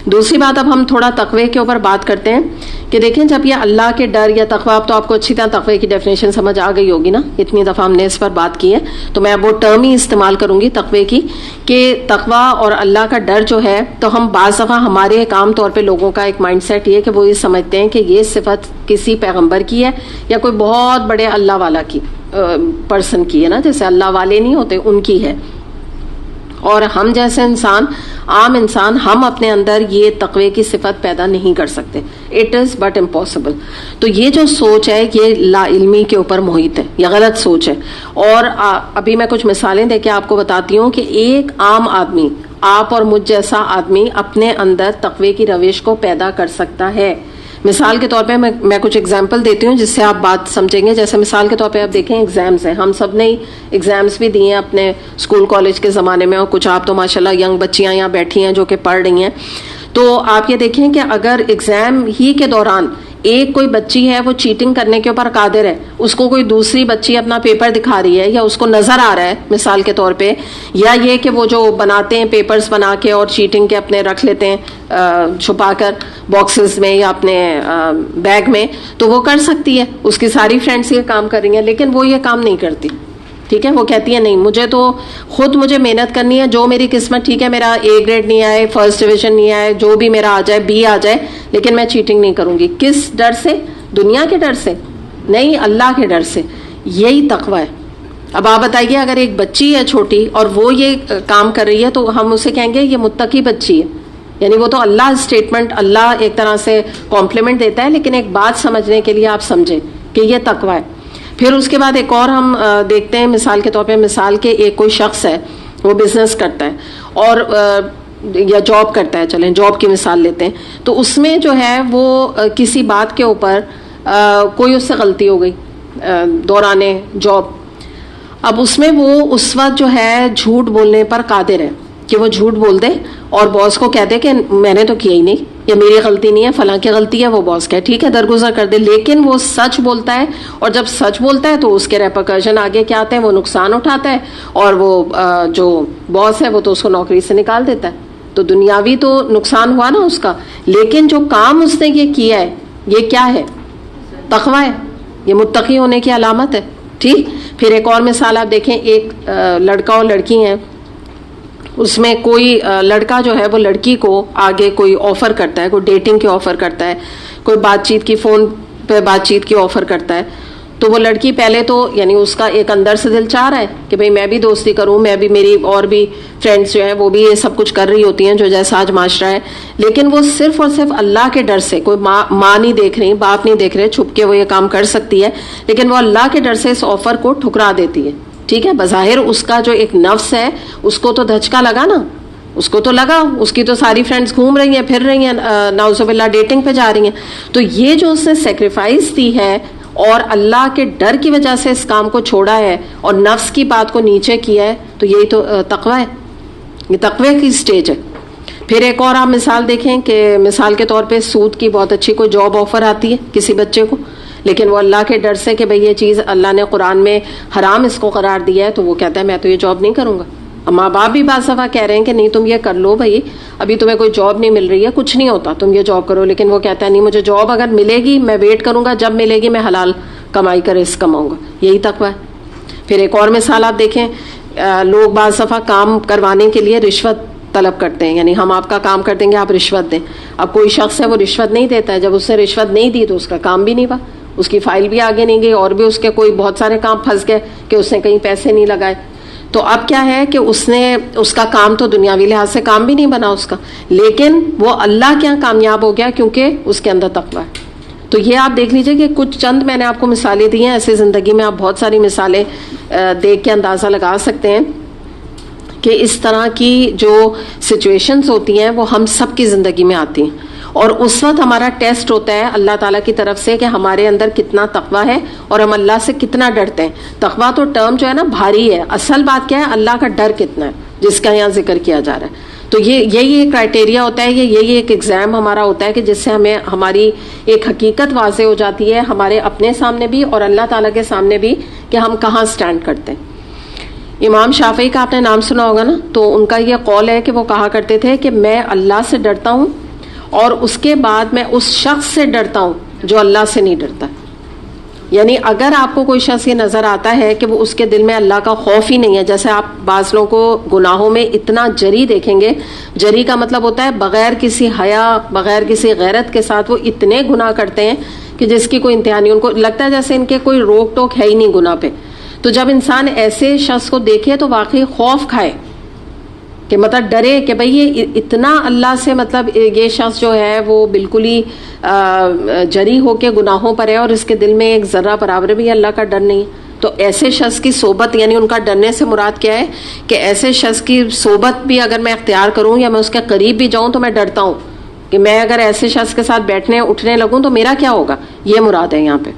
دوسری بات، اب ہم تھوڑا تقوی کے اوپر بات کرتے ہیں کہ دیکھیں جب یہ اللہ کے ڈر یا تقوی، اب تو آپ کو اچھی طرح تقوی کی ڈیفینیشن سمجھ آ گئی ہوگی نا، اتنی دفعہ ہم نے اس پر بات کی ہے، تو میں اب وہ ٹرم ہی استعمال کروں گی تقوی کی، کہ تقوی اور اللہ کا ڈر جو ہے، تو ہم بعض دفعہ ہمارے ایک عام طور پہ لوگوں کا ایک مائنڈ سیٹ یہ کہ وہ یہ سمجھتے ہیں کہ یہ صفت کسی پیغمبر کی ہے یا کوئی بہت بڑے اللہ والا کی پرسن کی ہے نا، جیسے اللہ والے نہیں ہوتے ان کی ہے، اور ہم جیسے انسان، عام انسان، ہم اپنے اندر یہ تقوی کی صفت پیدا نہیں کر سکتے. It is but impossible. تو یہ جو سوچ ہے یہ لا علمی کے اوپر محیط ہے، یہ غلط سوچ ہے. اور ابھی میں کچھ مثالیں دے کے آپ کو بتاتی ہوں کہ ایک عام آدمی، آپ اور مجھ جیسا آدمی اپنے اندر تقوی کی روش کو پیدا کر سکتا ہے. مثال کے طور پہ میں کچھ اگزامپل دیتی ہوں جس سے آپ بات سمجھیں گے. جیسے مثال کے طور پہ آپ دیکھیں ایگزامز ہیں، ہم سب نے ایگزامز بھی دیے ہیں اپنے اسکول کالج کے زمانے میں، اور کچھ آپ تو ماشاءاللہ ینگ بچیاں یہاں بیٹھی ہیں جو کہ پڑھ رہی ہیں. تو آپ یہ دیکھیں کہ اگر ایگزام ہی کے دوران ایک کوئی بچی ہے وہ چیٹنگ کرنے کے اوپر قادر ہے، اس کو کوئی دوسری بچی اپنا پیپر دکھا رہی ہے یا اس کو نظر آ رہا ہے مثال کے طور پہ، یا یہ کہ وہ جو بناتے ہیں پیپرز بنا کے اور چیٹنگ کے اپنے رکھ لیتے ہیں چھپا کر باکسز میں یا اپنے بیگ میں، تو وہ کر سکتی ہے. اس کی ساری فرینڈس یہ کام کر رہی ہیں لیکن وہ یہ کام نہیں کرتی. ٹھیک ہے، وہ کہتی ہے نہیں، مجھے محنت کرنی ہے، جو میری قسمت، ٹھیک ہے میرا A گریڈ نہیں آئے، فرسٹ ڈویژن نہیں آئے، جو بھی میرا آ جائے، B آ جائے، لیکن میں چیٹنگ نہیں کروں گی. کس ڈر سے؟ دنیا کے ڈر سے نہیں، اللہ کے ڈر سے. یہی تقوی ہے. اب آپ بتائیے اگر ایک بچی ہے چھوٹی اور وہ یہ کام کر رہی ہے تو ہم اسے کہیں گے یہ متقی بچی ہے، یعنی وہ تو اللہ اسٹیٹمنٹ، اللہ ایک طرح سے کمپلیمنٹ دیتا ہے، لیکن ایک بات سمجھنے کے لیے آپ سمجھیں کہ یہ تقوی ہے. پھر اس کے بعد ایک اور ہم دیکھتے ہیں مثال کے طور پہ، مثال کے ایک کوئی شخص ہے وہ بزنس کرتا ہے اور یا جاب کرتا ہے، چلیں جاب کی مثال لیتے ہیں، تو اس میں جو ہے وہ کسی بات کے اوپر کوئی اس سے غلطی ہو گئی دوران جاب. اب اس میں وہ اس وقت جو ہے جھوٹ بولنے پر قادر ہے کہ وہ جھوٹ بول دے اور باس کو کہہ دے کہ میں نے تو کیا ہی نہیں، یہ میری غلطی نہیں ہے، فلاں کی غلطی ہے. وہ باس کہے ٹھیک ہے درگزر کر دے، لیکن وہ سچ بولتا ہے، اور جب سچ بولتا ہے تو اس کے ریپرکشن آگے کیا آتے ہیں، وہ نقصان اٹھاتا ہے، اور وہ جو باس ہے وہ تو اس کو نوکری سے نکال دیتا ہے. تو دنیاوی تو نقصان ہوا نا اس کا، لیکن جو کام اس نے یہ کیا ہے یہ کیا ہے؟ تقوی ہے، یہ متقی ہونے کی علامت ہے. ٹھیک. پھر ایک اور مثال آپ دیکھیں، ایک لڑکا اور لڑکی ہیں، اس میں کوئی لڑکا جو ہے وہ لڑکی کو آگے کوئی آفر کرتا ہے، کوئی ڈیٹنگ کی آفر کرتا ہے، کوئی بات چیت کی، فون پہ بات چیت کی آفر کرتا ہے. تو وہ لڑکی پہلے تو یعنی اس کا ایک اندر سے دل چاہ رہا ہے کہ بھئی میں بھی دوستی کروں، میں بھی، میری اور بھی فرینڈس جو ہیں وہ بھی یہ سب کچھ کر رہی ہوتی ہیں جو جیسا آج معاشرہ ہے، لیکن وہ صرف اور صرف اللہ کے ڈر سے، کوئی ماں نہیں دیکھ رہی، باپ نہیں دیکھ رہے، چھپ کے وہ یہ کام کر سکتی ہے، لیکن وہ اللہ کے ڈر سے اس آفر کو ٹھکرا دیتی ہے. ٹھیک ہے، بظاہر اس کا جو ایک نفس ہے اس کو تو دھچکا لگا نا، اس کو تو لگا، اس کی تو ساری فرینڈز گھوم رہی ہیں، پھر رہی ہیں، نعوذ باللہ ڈیٹنگ پہ جا رہی ہیں. تو یہ جو اس نے سیکریفائس دی ہے اور اللہ کے ڈر کی وجہ سے اس کام کو چھوڑا ہے اور نفس کی بات کو نیچے کیا ہے، تو یہی تو تقوی ہے، یہ تقوی کی سٹیج ہے. پھر ایک اور آپ مثال دیکھیں کہ مثال کے طور پہ سود کی بہت اچھی کوئی جاب آفر آتی ہے کسی بچے کو، لیکن وہ اللہ کے ڈر سے کہ بھئی یہ چیز اللہ نے قرآن میں حرام اس کو قرار دیا ہے، تو وہ کہتا ہے میں تو یہ جاب نہیں کروں گا. ماں باپ بھی بعض دفعہ کہہ رہے ہیں کہ نہیں تم یہ کر لو بھائی، ابھی تمہیں کوئی جاب نہیں مل رہی ہے، کچھ نہیں ہوتا، تم یہ جاب کرو، لیکن وہ کہتا ہے نہیں مجھے جاب اگر ملے گی میں ویٹ کروں گا، جب ملے گی میں حلال کمائی کر رزق کماؤں گا. یہی تقوی ہے. پھر ایک اور مثال آپ دیکھیں، لوگ بعض دفعہ کام کروانے کے لیے رشوت طلب کرتے ہیں، یعنی ہم آپ کا کام کر دیں گے، آپ رشوت دیں. اب کوئی شخص ہے وہ رشوت نہیں دیتا ہے، جب اس نے رشوت نہیں دی تو اس کا کام بھی نہیں ہوا، اس کی فائل بھی آگے نہیں گئی، اور بھی اس کے کوئی بہت سارے کام پھنس گئے کہ اس نے کہیں پیسے نہیں لگائے. تو اب کیا ہے کہ اس کا کام تو دنیاوی لحاظ سے کام بھی نہیں بنا اس کا، لیکن وہ اللہ کے یہاں کامیاب ہو گیا کیونکہ اس کے اندر تقوی ہے. تو یہ آپ دیکھ لیجئے کہ کچھ چند میں نے آپ کو مثالیں دی ہیں، ایسے زندگی میں آپ بہت ساری مثالیں دیکھ کے اندازہ لگا سکتے ہیں کہ اس طرح کی جو سچویشنز ہوتی ہیں وہ ہم سب کی زندگی میں آتی ہیں، اور اس وقت ہمارا ٹیسٹ ہوتا ہے اللہ تعالیٰ کی طرف سے کہ ہمارے اندر کتنا تقوی ہے اور ہم اللہ سے کتنا ڈرتے ہیں. تقوی تو ٹرم جو ہے نا بھاری ہے، اصل بات کیا ہے، اللہ کا ڈر کتنا ہے جس کا یہاں ذکر کیا جا رہا ہے. تو یہی ایک کرائٹیریا ہوتا ہے، یہی ایک ایگزام ہمارا ہوتا ہے کہ جس سے ہمیں ہماری ایک حقیقت واضح ہو جاتی ہے، ہمارے اپنے سامنے بھی اور اللہ تعالیٰ کے سامنے بھی، کہ ہم کہاں سٹینڈ کرتے ہیں. امام شافعی کا آپ نے نام سنا ہوگا نا، تو ان کا یہ قول ہے کہ وہ کہا کرتے تھے کہ میں اللہ سے ڈرتا ہوں اور اس کے بعد میں اس شخص سے ڈرتا ہوں جو اللہ سے نہیں ڈرتا. یعنی اگر آپ کو کوئی شخص یہ نظر آتا ہے کہ وہ اس کے دل میں اللہ کا خوف ہی نہیں ہے، جیسے آپ بعض لوگوں کو گناہوں میں اتنا جری دیکھیں گے، جری کا مطلب ہوتا ہے بغیر کسی حیا، بغیر کسی غیرت کے ساتھ وہ اتنے گناہ کرتے ہیں کہ جس کی کوئی انتہا نہیں، ان کو لگتا ہے جیسے ان کے کوئی روک ٹوک ہے ہی نہیں گناہ پہ. تو جب انسان ایسے شخص کو دیکھے تو واقعی خوف کھائے، کہ مطلب ڈرے کہ بھئی یہ اتنا اللہ سے، مطلب یہ شخص جو ہے وہ بالکل ہی جری ہو کے گناہوں پر ہے اور اس کے دل میں ایک ذرہ برابر بھی اللہ کا ڈر نہیں. تو ایسے شخص کی صحبت، یعنی ان کا ڈرنے سے مراد کیا ہے کہ ایسے شخص کی صحبت بھی اگر میں اختیار کروں یا میں اس کے قریب بھی جاؤں تو میں ڈرتا ہوں کہ میں اگر ایسے شخص کے ساتھ بیٹھنے اٹھنے لگوں تو میرا کیا ہوگا، یہ مراد ہے یہاں پہ.